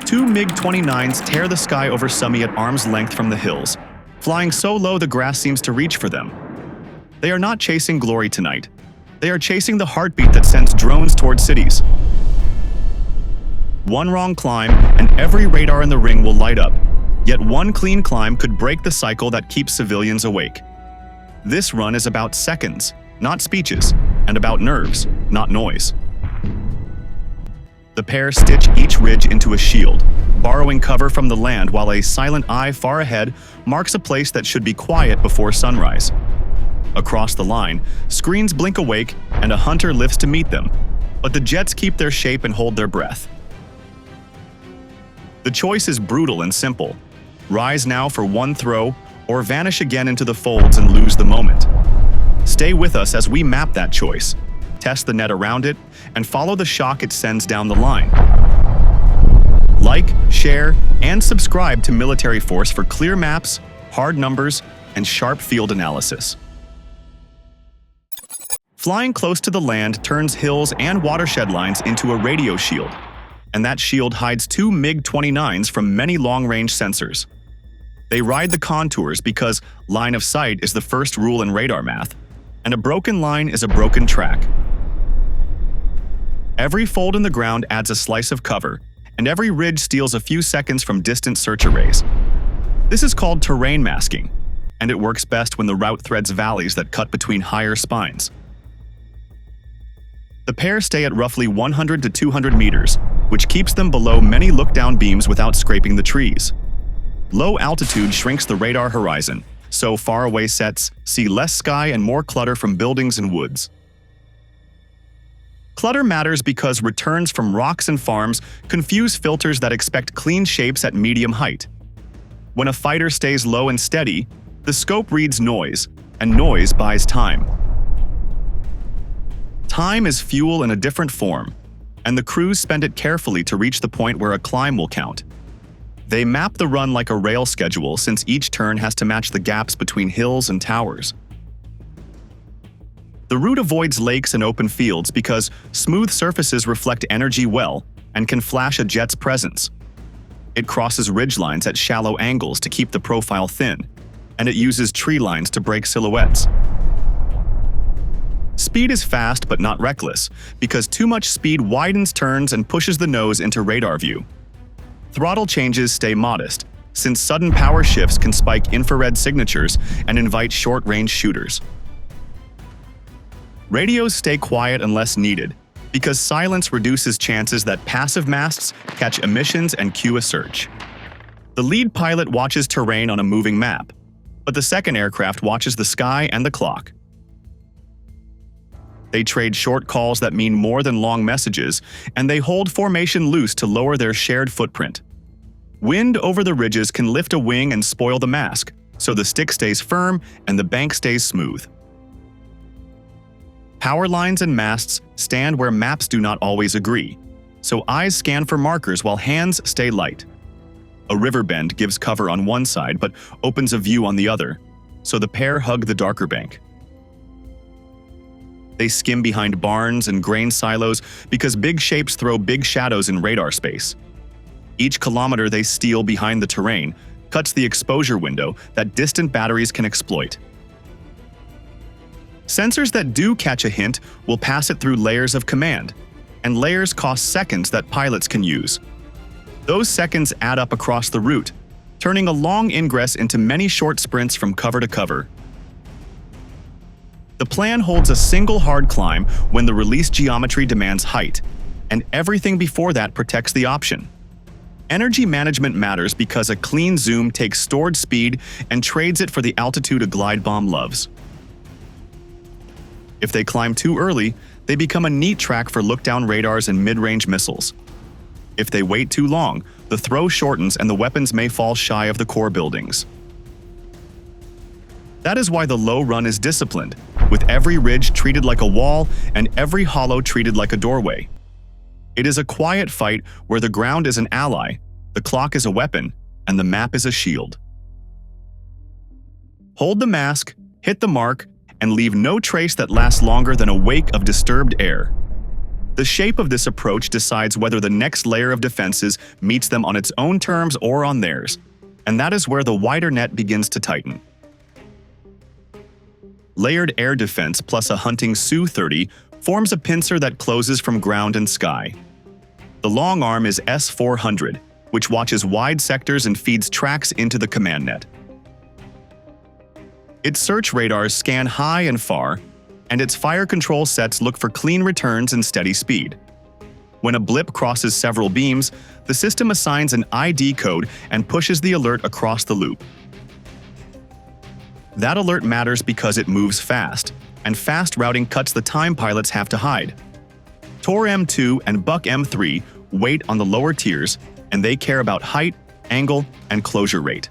Two MiG-29s tear the sky over Sumy at arm's length from the hills, flying so low the grass seems to reach for them. They are not chasing glory tonight. They are chasing the heartbeat that sends drones toward cities. One wrong climb, and every radar in the ring will light up. Yet one clean climb could break the cycle that keeps civilians awake. This run is about seconds, not speeches, and about nerves, not noise. The pair stitch each ridge into a shield, borrowing cover from the land while a silent eye far ahead marks a place that should be quiet before sunrise. Across the line, screens blink awake and a hunter lifts to meet them, but the jets keep their shape and hold their breath. The choice is brutal and simple. Rise now for one throw, or vanish again into the folds and lose the moment. Stay with us as we map that choice, test the net around it, and follow the shock it sends down the line. Like, share, and subscribe to Military Force for clear maps, hard numbers, and sharp field analysis. Flying close to the land turns hills and watershed lines into a radio shield, and that shield hides two MiG-29s from many long-range sensors. They ride the contours because line of sight is the first rule in radar math, and a broken line is a broken track. Every fold in the ground adds a slice of cover, and every ridge steals a few seconds from distant search arrays. This is called terrain masking, and it works best when the route threads valleys that cut between higher spines. The pair stay at roughly 100 to 200 meters, which keeps them below many look-down beams without scraping the trees. Low altitude shrinks the radar horizon, so faraway sets see less sky and more clutter from buildings and woods. Clutter matters because returns from rocks and farms confuse filters that expect clean shapes at medium height. When a fighter stays low and steady, the scope reads noise, and noise buys time. Time is fuel in a different form, and the crews spend it carefully to reach the point where a climb will count. They map the run like a rail schedule since each turn has to match the gaps between hills and towers. The route avoids lakes and open fields because smooth surfaces reflect energy well and can flash a jet's presence. It crosses ridgelines at shallow angles to keep the profile thin, and it uses tree lines to break silhouettes. Speed is fast but not reckless, because too much speed widens turns and pushes the nose into radar view. Throttle changes stay modest, since sudden power shifts can spike infrared signatures and invite short-range shooters. Radios stay quiet unless needed, because silence reduces chances that passive masts catch emissions and cue a search. The lead pilot watches terrain on a moving map, but the second aircraft watches the sky and the clock. They trade short calls that mean more than long messages, and they hold formation loose to lower their shared footprint. Wind over the ridges can lift a wing and spoil the mask, so the stick stays firm and the bank stays smooth. Power lines and masts stand where maps do not always agree, so eyes scan for markers while hands stay light. A river bend gives cover on one side but opens a view on the other, so the pair hug the darker bank. They skim behind barns and grain silos because big shapes throw big shadows in radar space. Each kilometer they steal behind the terrain cuts the exposure window that distant batteries can exploit. Sensors that do catch a hint will pass it through layers of command, and layers cost seconds that pilots can use. Those seconds add up across the route, turning a long ingress into many short sprints from cover to cover. The plan holds a single hard climb when the release geometry demands height, and everything before that protects the option. Energy management matters because a clean zoom takes stored speed and trades it for the altitude a glide bomb loves. If they climb too early, they become a neat track for look-down radars and mid-range missiles. If they wait too long, the throw shortens and the weapons may fall shy of the core buildings. That is why the low run is disciplined, with every ridge treated like a wall and every hollow treated like a doorway. It is a quiet fight where the ground is an ally, the clock is a weapon, and the map is a shield. Hold the mask, hit the mark, and leave no trace that lasts longer than a wake of disturbed air. The shape of this approach decides whether the next layer of defenses meets them on its own terms or on theirs, and that is where the wider net begins to tighten. Layered air defense plus a hunting Su-30 forms a pincer that closes from ground and sky. The long arm is S-400, which watches wide sectors and feeds tracks into the command net. Its search radars scan high and far, and its fire control sets look for clean returns and steady speed. When a blip crosses several beams, the system assigns an ID code and pushes the alert across the loop. That alert matters because it moves fast, and fast routing cuts the time pilots have to hide. Tor M2 and Buck M3 wait on the lower tiers, and they care about height, angle, and closure rate.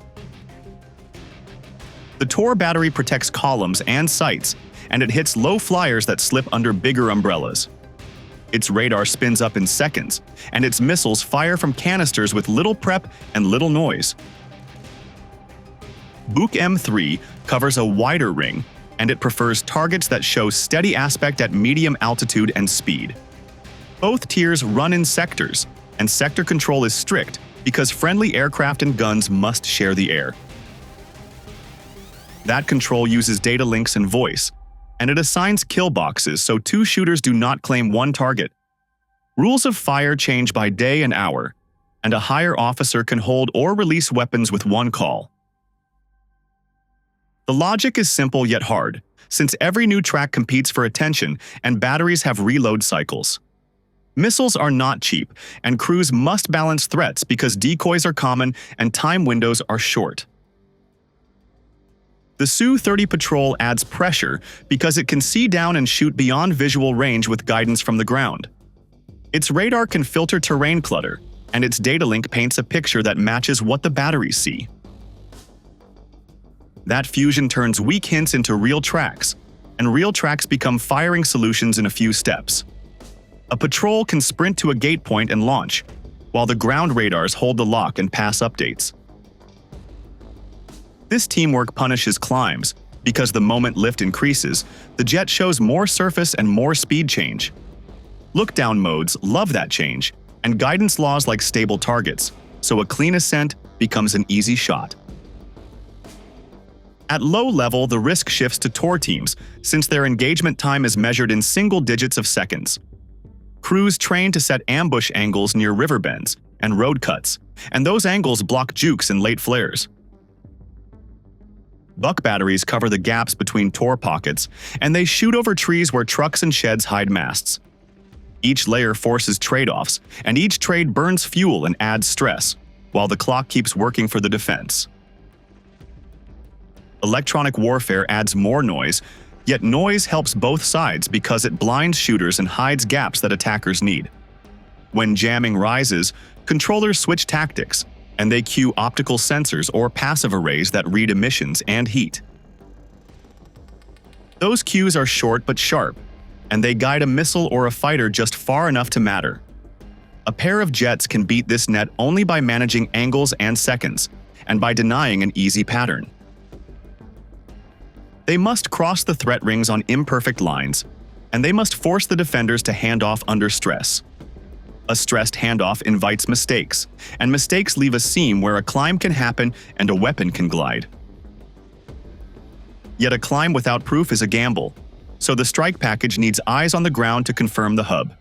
The Tor battery protects columns and sights, and it hits low flyers that slip under bigger umbrellas. Its radar spins up in seconds, and its missiles fire from canisters with little prep and little noise. Buk M3 covers a wider ring, and it prefers targets that show steady aspect at medium altitude and speed. Both tiers run in sectors, and sector control is strict because friendly aircraft and guns must share the air. That control uses data links and voice, and it assigns kill boxes so two shooters do not claim one target. Rules of fire change by day and hour, and a higher officer can hold or release weapons with one call. The logic is simple yet hard, since every new track competes for attention and batteries have reload cycles. Missiles are not cheap, and crews must balance threats because decoys are common and time windows are short. The Su-30 patrol adds pressure because it can see down and shoot beyond visual range with guidance from the ground. Its radar can filter terrain clutter, and its data link paints a picture that matches what the batteries see. That fusion turns weak hints into real tracks, and real tracks become firing solutions in a few steps. A patrol can sprint to a gate point and launch, while the ground radars hold the lock and pass updates. This teamwork punishes climbs, because the moment lift increases, the jet shows more surface and more speed change. Look-down modes love that change, and guidance laws like stable targets, so a clean ascent becomes an easy shot. At low level, the risk shifts to Tor teams, since their engagement time is measured in single digits of seconds. Crews train to set ambush angles near river bends and road cuts, and those angles block jukes and late flares. Buck batteries cover the gaps between Tor pockets, and they shoot over trees where trucks and sheds hide masts. Each layer forces trade-offs, and each trade burns fuel and adds stress, while the clock keeps working for the defense. Electronic warfare adds more noise, yet noise helps both sides because it blinds shooters and hides gaps that attackers need. When jamming rises, controllers switch tactics, and they cue optical sensors or passive arrays that read emissions and heat. Those cues are short but sharp, and they guide a missile or a fighter just far enough to matter. A pair of jets can beat this net only by managing angles and seconds, and by denying an easy pattern. They must cross the threat rings on imperfect lines, and they must force the defenders to hand off under stress. A stressed handoff invites mistakes, and mistakes leave a seam where a climb can happen and a weapon can glide. Yet a climb without proof is a gamble, so the strike package needs eyes on the ground to confirm the hub.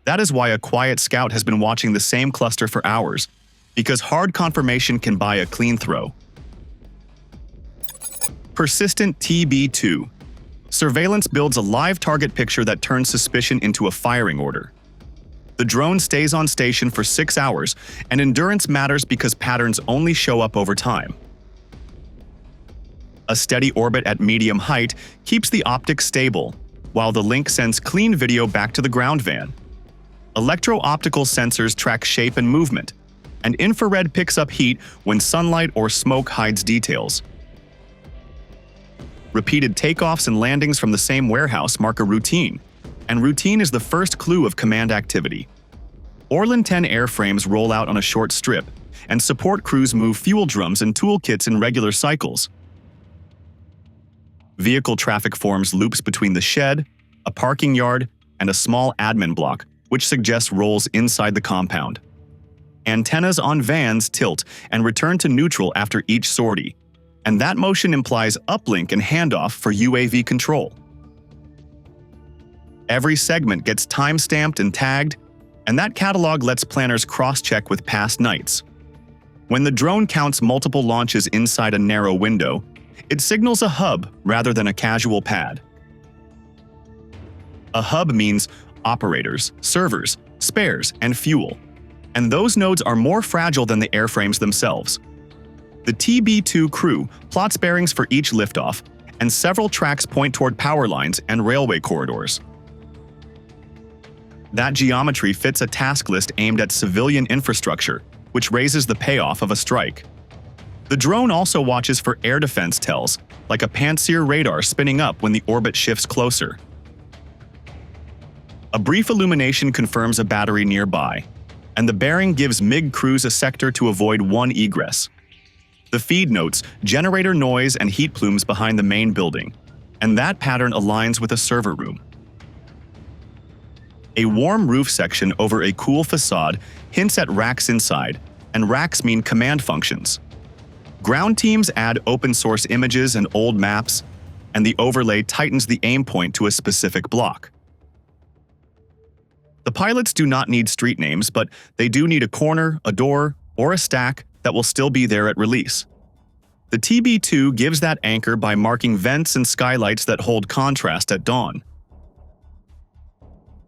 That is why a quiet scout has been watching the same cluster for hours, because hard confirmation can buy a clean throw. Persistent TB2. Surveillance builds a live target picture that turns suspicion into a firing order. The drone stays on station for 6 hours, and endurance matters because patterns only show up over time. A steady orbit at medium height keeps the optics stable, while the link sends clean video back to the ground van. Electro-optical sensors track shape and movement, and infrared picks up heat when sunlight or smoke hides details. Repeated takeoffs and landings from the same warehouse mark a routine, and routine is the first clue of command activity. Orlan 10 airframes roll out on a short strip, and support crews move fuel drums and toolkits in regular cycles. Vehicle traffic forms loops between the shed, a parking yard, and a small admin block, which suggests roles inside the compound. Antennas on vans tilt and return to neutral after each sortie, and that motion implies uplink and handoff for UAV control. Every segment gets time-stamped and tagged, and that catalog lets planners cross-check with past nights. When the drone counts multiple launches inside a narrow window, it signals a hub rather than a casual pad. A hub means operators, servers, spares, and fuel, and those nodes are more fragile than the airframes themselves. The TB2 crew plots bearings for each liftoff, and several tracks point toward power lines and railway corridors. That geometry fits a task list aimed at civilian infrastructure, which raises the payoff of a strike. The drone also watches for air defense tells, like a Pantsir radar spinning up when the orbit shifts closer. A brief illumination confirms a battery nearby, and the bearing gives MiG crews a sector to avoid one egress. The feed notes generator noise and heat plumes behind the main building, and that pattern aligns with a server room. A warm roof section over a cool facade hints at racks inside, and racks mean command functions. Ground teams add open-source images and old maps, and the overlay tightens the aim point to a specific block. The pilots do not need street names, but they do need a corner, a door, or a stack that will still be there at release. The TB2 gives that anchor by marking vents and skylights that hold contrast at dawn.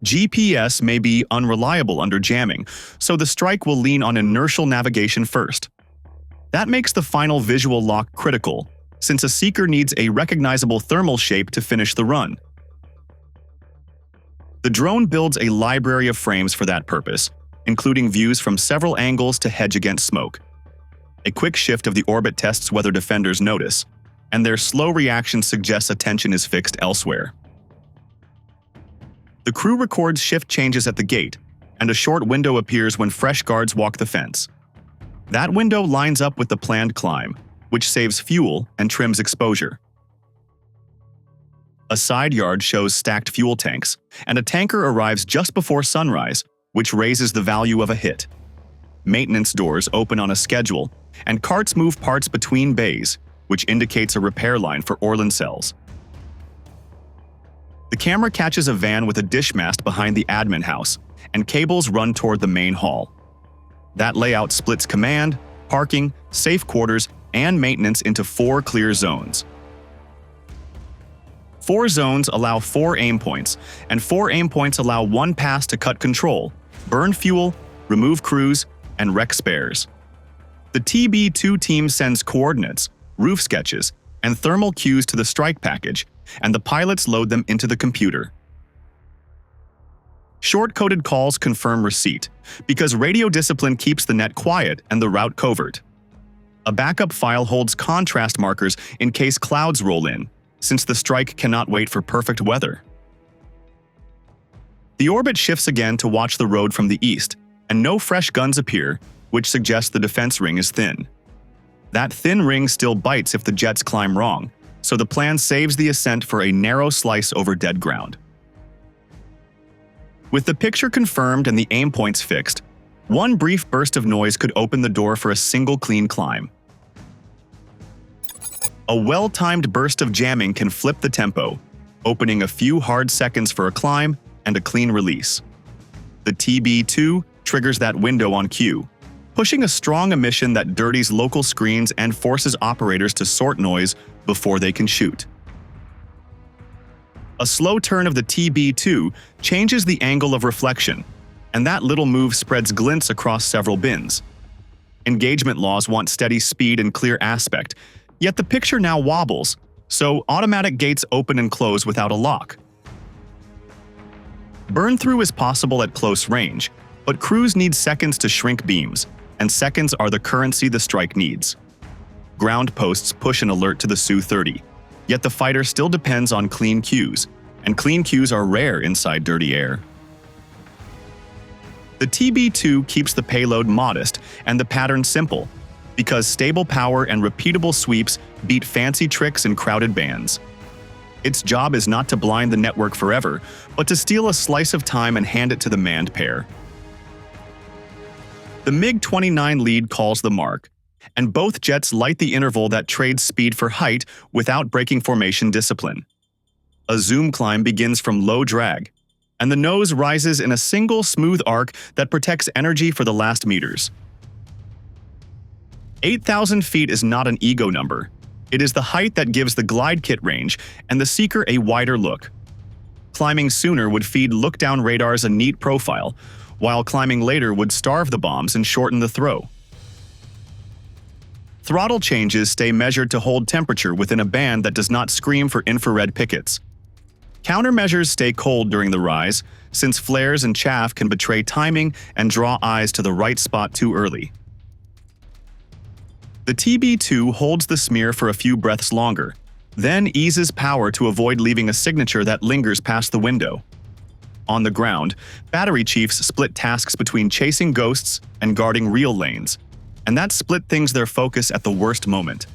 GPS may be unreliable under jamming, so the strike will lean on inertial navigation first. That makes the final visual lock critical, since a seeker needs a recognizable thermal shape to finish the run. The drone builds a library of frames for that purpose, including views from several angles to hedge against smoke. A quick shift of the orbit tests whether defenders notice, and their slow reaction suggests attention is fixed elsewhere. The crew records shift changes at the gate, and a short window appears when fresh guards walk the fence. That window lines up with the planned climb, which saves fuel and trims exposure. A side yard shows stacked fuel tanks, and a tanker arrives just before sunrise, which raises the value of a hit. Maintenance doors open on a schedule, and carts move parts between bays, which indicates a repair line for Orlan cells. The camera catches a van with a dish mast behind the admin house, and cables run toward the main hall. That layout splits command, parking, safe quarters, and maintenance into 4 clear zones. 4 zones allow 4 aim points, and 4 aim points allow 1 pass to cut control, burn fuel, remove crews, and wreck spares. The TB2 team sends coordinates, roof sketches, and thermal cues to the strike package, and the pilots load them into the computer. Short-coded calls confirm receipt, because radio discipline keeps the net quiet and the route covert. A backup file holds contrast markers in case clouds roll in, since the strike cannot wait for perfect weather. The orbit shifts again to watch the road from the east, and no fresh guns appear, which suggests the defense ring is thin. That thin ring still bites if the jets climb wrong, so the plan saves the ascent for a narrow slice over dead ground. With the picture confirmed and the aim points fixed, one brief burst of noise could open the door for a single clean climb. A well-timed burst of jamming can flip the tempo, opening a few hard seconds for a climb and a clean release. The TB2 triggers that window on cue, pushing a strong emission that dirties local screens and forces operators to sort noise before they can shoot. A slow turn of the TB2 changes the angle of reflection, and that little move spreads glints across several bins. Engagement laws want steady speed and clear aspect, yet the picture now wobbles, so automatic gates open and close without a lock. Burn-through is possible at close range, but crews need seconds to shrink beams, and seconds are the currency the strike needs. Ground posts push an alert to the Su-30, yet the fighter still depends on clean cues, and clean cues are rare inside dirty air. The TB2 keeps the payload modest and the pattern simple, because stable power and repeatable sweeps beat fancy tricks in crowded bands. Its job is not to blind the network forever, but to steal a slice of time and hand it to the manned pair. The MiG-29 lead calls the mark, and both jets light the interval that trades speed for height without breaking formation discipline. A zoom climb begins from low drag, and the nose rises in a single smooth arc that protects energy for the last meters. 8,000 feet is not an ego number. It is the height that gives the glide kit range and the seeker a wider look. Climbing sooner would feed look-down radars a neat profile, while climbing later would starve the bombs and shorten the throw. Throttle changes stay measured to hold temperature within a band that does not scream for infrared pickets. Countermeasures stay cold during the rise, since flares and chaff can betray timing and draw eyes to the right spot too early. The TB2 holds the smear for a few breaths longer, then eases power to avoid leaving a signature that lingers past the window. On the ground, battery chiefs split tasks between chasing ghosts and guarding real lanes, and that split things their focus at the worst moment.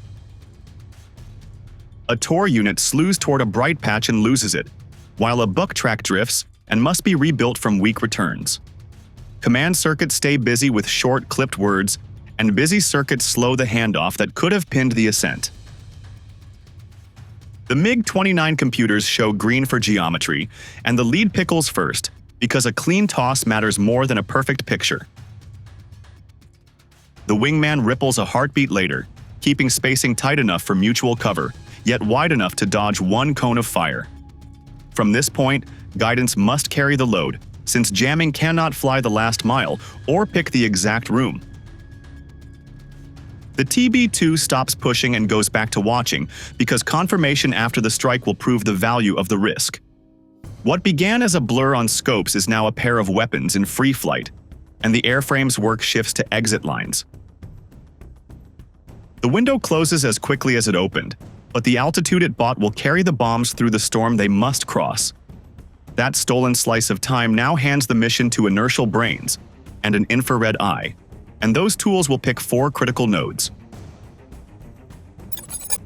A Tor unit slews toward a bright patch and loses it, while a buck track drifts and must be rebuilt from weak returns. Command circuits stay busy with short, clipped words, and busy circuits slow the handoff that could have pinned the ascent. The MiG-29 computers show green for geometry, and the lead pickles first, because a clean toss matters more than a perfect picture. The wingman ripples a heartbeat later, keeping spacing tight enough for mutual cover, yet wide enough to dodge one cone of fire. From this point, guidance must carry the load, since jamming cannot fly the last mile or pick the exact room. The TB2 stops pushing and goes back to watching, because confirmation after the strike will prove the value of the risk. What began as a blur on scopes is now a pair of weapons in free flight, and the airframe's work shifts to exit lines. The window closes as quickly as it opened, but the altitude it bought will carry the bombs through the storm they must cross. That stolen slice of time now hands the mission to inertial brains and an infrared eye, and those tools will pick 4 critical nodes.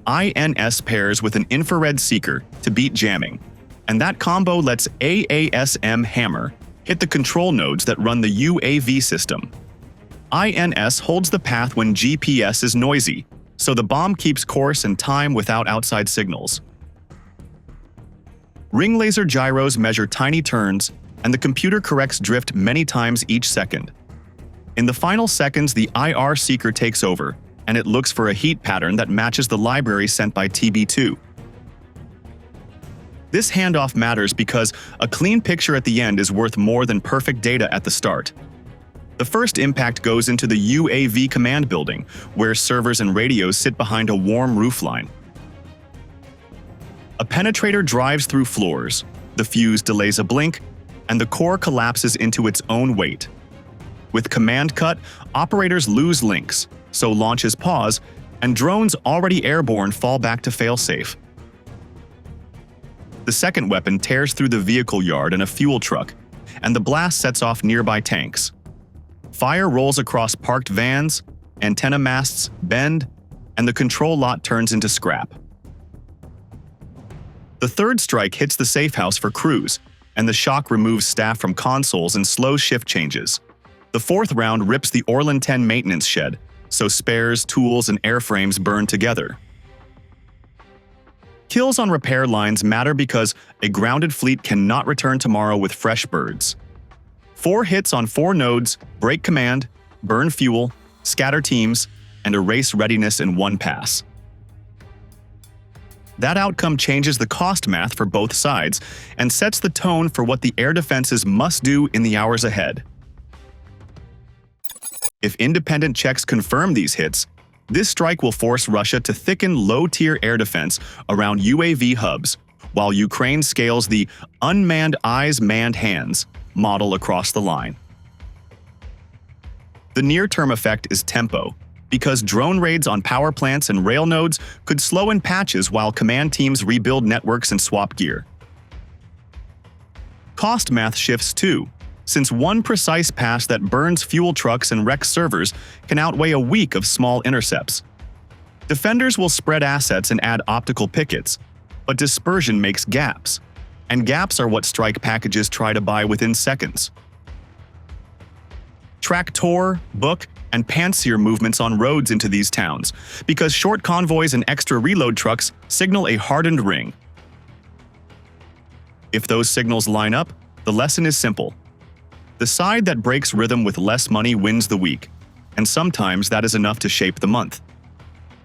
INS pairs with an infrared seeker to beat jamming, and that combo lets AASM hammer hit the control nodes that run the UAV system. INS holds the path when GPS is noisy, so the bomb keeps course and time without outside signals. Ring laser gyros measure tiny turns, and the computer corrects drift many times each second. In the final seconds, the IR seeker takes over, and it looks for a heat pattern that matches the library sent by TB2. This handoff matters because a clean picture at the end is worth more than perfect data at the start. The first impact goes into the UAV command building, where servers and radios sit behind a warm roofline. A penetrator drives through floors, the fuse delays a blink, and the core collapses into its own weight. With command cut, operators lose links, so launches pause, and drones already airborne fall back to failsafe. The second weapon tears through the vehicle yard and a fuel truck, and the blast sets off nearby tanks. Fire rolls across parked vans, antenna masts bend, and the control lot turns into scrap. The third strike hits the safe house for crews, and the shock removes staff from consoles and slows shift changes. The fourth round rips the Orlan 10 maintenance shed, so spares, tools, and airframes burn together. Kills on repair lines matter because a grounded fleet cannot return tomorrow with fresh birds. 4 hits on 4 nodes break command, burn fuel, scatter teams, and erase readiness in one pass. That outcome changes the cost math for both sides and sets the tone for what the air defenses must do in the hours ahead. If independent checks confirm these hits, this strike will force Russia to thicken low-tier air defense around UAV hubs, while Ukraine scales the unmanned eyes, manned hands model across the line. The near-term effect is tempo, because drone raids on power plants and rail nodes could slow in patches while command teams rebuild networks and swap gear. Cost math shifts too, since one precise pass that burns fuel trucks and wrecks servers can outweigh a week of small intercepts. Defenders will spread assets and add optical pickets, but dispersion makes gaps. And gaps are what strike packages try to buy within seconds. Track Tor, Book, and Pantsir movements on roads into these towns, because short convoys and extra reload trucks signal a hardened ring. If those signals line up, the lesson is simple. The side that breaks rhythm with less money wins the week, and sometimes that is enough to shape the month.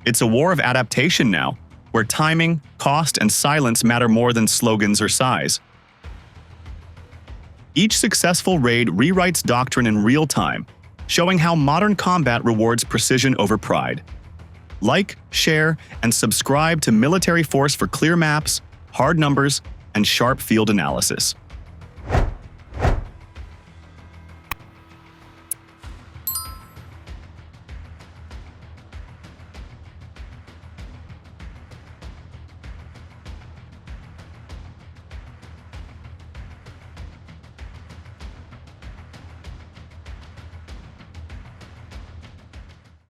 It's a war of adaptation now, where timing, cost, and silence matter more than slogans or size. Each successful raid rewrites doctrine in real time, showing how modern combat rewards precision over pride. Like, share, and subscribe to Military Force for clear maps, hard numbers, and sharp field analysis.